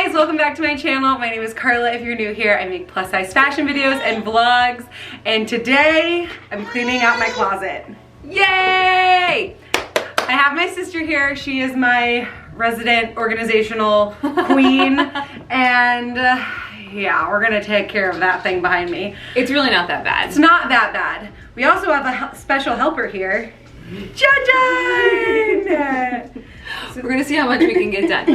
guys, welcome back to my channel. My name is Carla. If you're new here, I make plus size fashion videos and vlogs. And today, I'm cleaning out my closet. Yay! I have my sister here. She is my resident organizational queen. And yeah, we're gonna take care of that thing behind me. It's really not that bad. It's not that bad. We also have a special helper here. Judging! We're gonna see how much we can get done.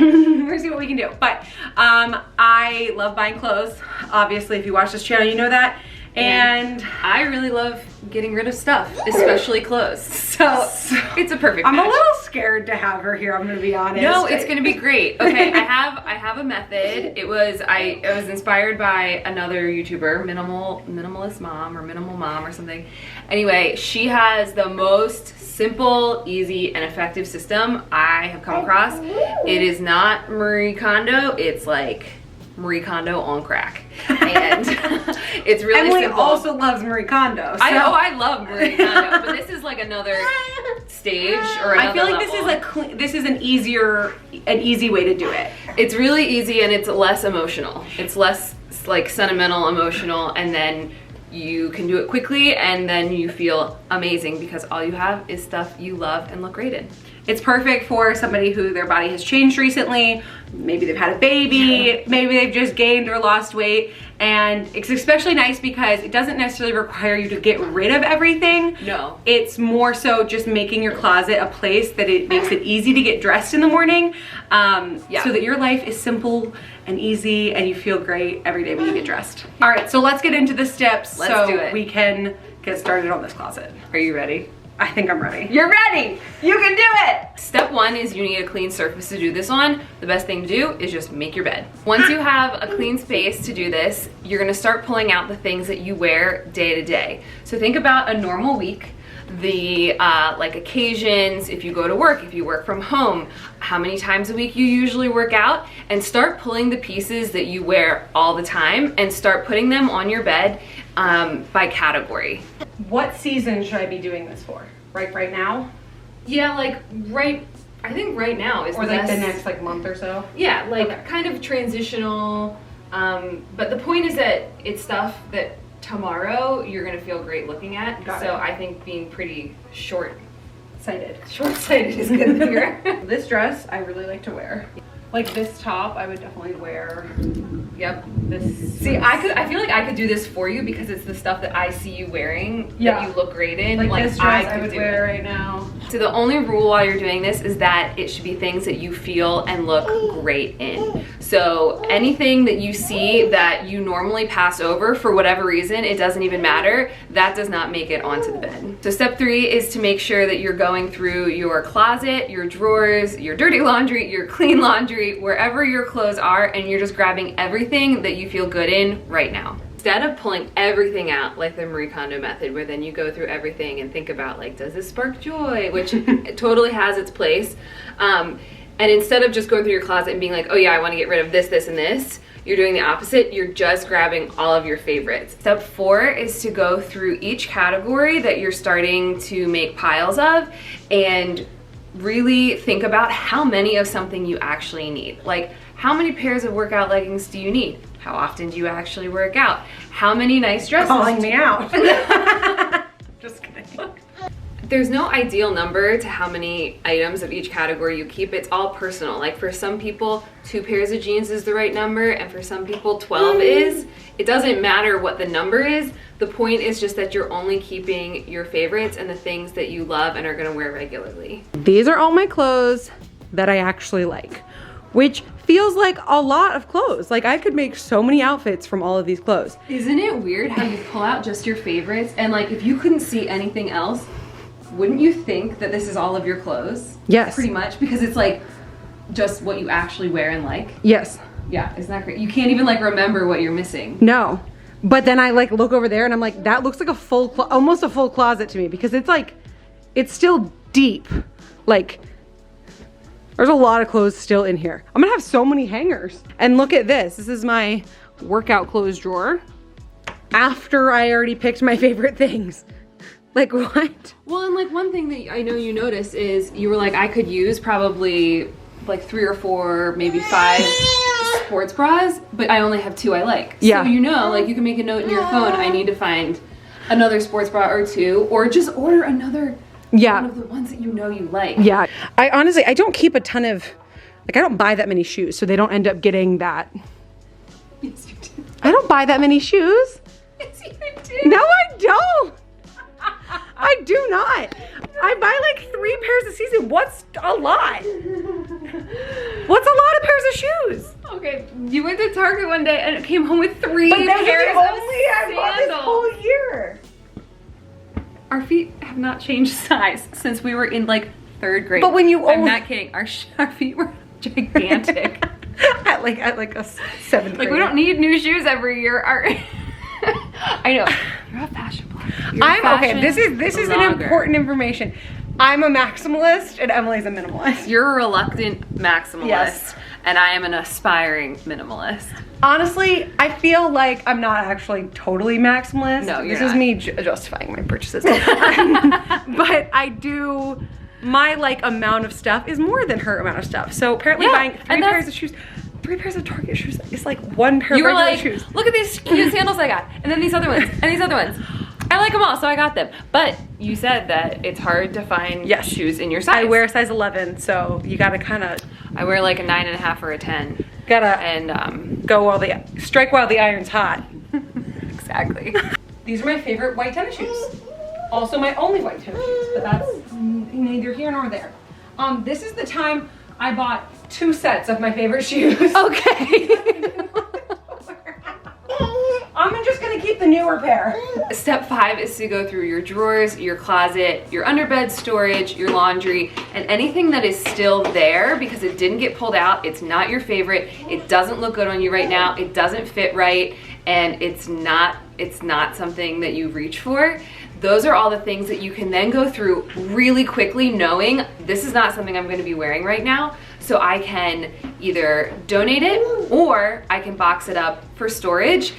We're gonna see what we can do. But I love buying clothes. Obviously, if you watch this channel, you know that. And I really love getting rid of stuff, especially clothes. So it's a perfect match. I'm a little scared to have her here, I'm gonna be honest. No, it's gonna be great. Okay, I have a method. It was inspired by another YouTuber, Minimalist Mom or Minimal Mom or something. Anyway, she has the most simple, easy, and effective system I have come across. It is not Marie Kondo, it's like Marie Kondo on crack. And it's really Emily simple. also loves Marie Kondo. So. I love Marie Kondo, but this is like another stage or another I feel like level. this is an easy way to do it. It's really easy and it's less emotional. It's less like sentimental, emotional, and then you can do it quickly and then you feel amazing because all you have is stuff you love and look great in. It's perfect for somebody who their body has changed recently. Maybe they've had a baby, maybe they've just gained or lost weight. And it's especially nice because it doesn't necessarily require you to get rid of everything. No. It's more so just making your closet a place that it makes it easy to get dressed in the morning. So that your life is simple and easy and you feel great every day when you get dressed. All right, so let's get into the steps Let's do it. we can get started on this closet. Are you ready? I think I'm ready. You're ready! You can do it! Step one is you need a clean surface to do this on. The best thing to do is just make your bed. Once you have a clean space to do this, you're gonna start pulling out the things that you wear day to day. So think about a normal week, the like occasions, if you go to work, if you work from home, how many times a week you usually work out, and start pulling the pieces that you wear all the time and start putting them on your bed by category. What season should I be doing this for? Right now? Yeah, like I think right now is or the like best. the next like month or so? Yeah, like Okay. kind of transitional. But the point is that it's stuff that tomorrow you're gonna feel great looking at. Got so it. I think being pretty short-sighted is good here. This dress I really like to wear. Like this top I would definitely wear. Yep. This. See, I feel like I could do this for you because it's the stuff that I see you wearing that you look great in. Like this dress I would do wear it. right now. So the only rule while you're doing this is that it should be things that you feel and look great in. So anything that you see that you normally pass over for whatever reason, it doesn't even matter, that does not make it onto the bed. So step 3 is to make sure that you're going through your closet, your drawers, your dirty laundry, your clean laundry, wherever your clothes are, and you're just grabbing everything that you feel good in right now. Instead of pulling everything out like the Marie Kondo method, where then you go through everything and think about like, does this spark joy? Which it totally has its place. And instead of just going through your closet and being like, oh yeah, I want to get rid of this, this, and this, you're doing the opposite. You're just grabbing all of your favorites. Step 4 is to go through each category that you're starting to make piles of and really think about how many of something you actually need. Like, how many pairs of workout leggings do you need? How often do you actually work out? How many nice dresses? Calling me out. Just kidding. There's no ideal number to how many items of each category you keep. It's all personal. Like for some people, 2 pairs of jeans is the right number, and for some people 12 is. It doesn't matter what the number is. The point is just that you're only keeping your favorites and the things that you love and are gonna wear regularly. These are all my clothes that I actually like, which feels like a lot of clothes. Like I could make so many outfits from all of these clothes. Isn't it weird how you pull out just your favorites and like if you couldn't see anything else, wouldn't you think that this is all of your clothes? Yes. Pretty much, because it's like just what you actually wear and like. Yes. Yeah, isn't that great? You can't even like remember what you're missing. No. But then I like look over there and I'm like, that looks like a full, almost a full closet to me because it's like, it's still deep. Like, there's a lot of clothes still in here. I'm gonna have so many hangers. And look at this. This is my workout clothes drawer after I already picked my favorite things. Like what? Well, and like one thing that I know you noticed is you were like, I could use probably like 3 or 4, maybe 5 sports bras, but I only have 2 I like. Yeah. So you know, like you can make a note in your phone, I need to find another sports bra or 2, or just order another one of the ones that you know you like. Yeah. I honestly, I don't keep a ton of, like I don't buy that many shoes, so they don't end up getting that. Yes, you do. I don't buy that many shoes. Yes, you do. No, I don't. I do not. I buy like 3 pairs a season. What's a lot? What's a lot of pairs of shoes? Okay, you went to Target one day and came home with 3 But that pairs was of the only I bought this sandals. whole year. Our feet have not changed size since we were in like 3rd grade. But when you I'm own- not kidding. Our feet were gigantic. at like a 7th grade. Like we don't need new shoes every year. I know. You're a fashion blogger. You're a I'm okay. fashion This is an blogger. important information. I'm a maximalist and Emily's a minimalist. You're a reluctant maximalist, Yes. and I am an aspiring minimalist. Honestly, I feel like I'm not actually totally maximalist. No, you're This is not. me justifying my purchases. But I do, my like amount of stuff is more than her amount of stuff. So apparently Yeah, buying 3 and pairs of shoes, 3 pairs of Target shoes is like 1 pair You of were regular like, shoes. look at these cute sandals I got, and then these other ones, and these other ones. I like them all, so I got them. But you said that it's hard to find Yes. shoes in your size. I wear a size 11, so you gotta kind of I wear like a 9.5 or a 10. gotta And strike while the iron's hot. exactly. These are my favorite white tennis shoes. Also my only white tennis shoes, but that's neither here nor there. This is the time I bought 2 sets of my favorite shoes. Okay. I'm just gonna keep the newer pair. Step 5 is to go through your drawers, your closet, your underbed storage, your laundry, and anything that is still there because it didn't get pulled out, it's not your favorite, it doesn't look good on you right now, it doesn't fit right, and it's not something that you reach for. Those are all the things that you can then go through really quickly knowing this is not something I'm gonna be wearing right now, so I can either donate it or I can box it up for storage.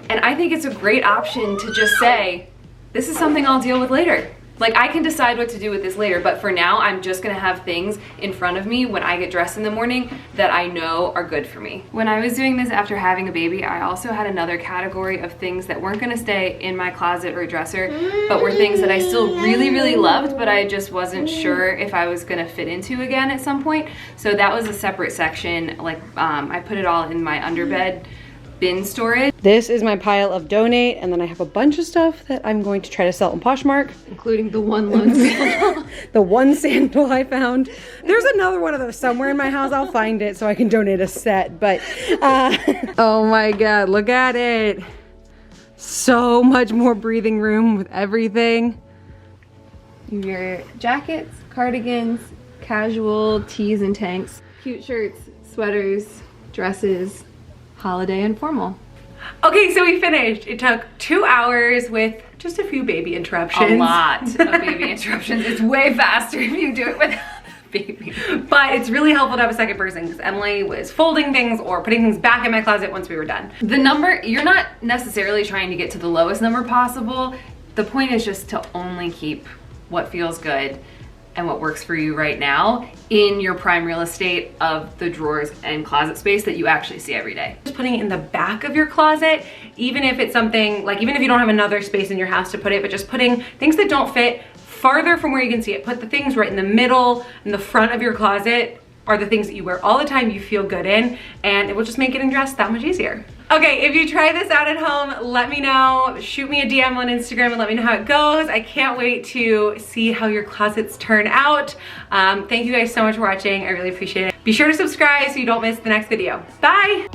And I think it's a great option to just say, this is something I'll deal with later. Like I can decide what to do with this later, but for now, I'm just gonna have things in front of me when I get dressed in the morning that I know are good for me. When I was doing this after having a baby, I also had another category of things that weren't gonna stay in my closet or dresser, but were things that I still really, really loved, but I just wasn't sure if I was gonna fit into again at some point. So that was a separate section. Like I put it all in my underbed bin storage. This is my pile of donate, and then I have a bunch of stuff that I'm going to try to sell on Poshmark. Including the one lone sandal. The 1 sandal I found. There's another one of those somewhere in my house. I'll find it so I can donate a set. But, oh my God, look at it. So much more breathing room with everything. Your jackets, cardigans, casual tees and tanks, cute shirts, sweaters, dresses, holiday and formal. Okay, so we finished. It took 2 hours with just a few baby interruptions. A lot of baby interruptions. It's way faster if you do it without a baby. But it's really helpful to have a second person because Emily was folding things or putting things back in my closet once we were done. The number, you're not necessarily trying to get to the lowest number possible. The point is just to only keep what feels good and what works for you right now in your prime real estate of the drawers and closet space that you actually see every day. Just putting it in the back of your closet, even if it's something, like even if you don't have another space in your house to put it, but just putting things that don't fit farther from where you can see it. Put the things right in the middle, in the front of your closet, are the things that you wear all the time, you feel good in, and it will just make getting dressed that much easier. Okay, if you try this out at home, let me know. Shoot me a DM on Instagram and let me know how it goes. I can't wait to see how your closets turn out. Thank you guys so much for watching. I really appreciate it. Be sure to subscribe so you don't miss the next video. Bye!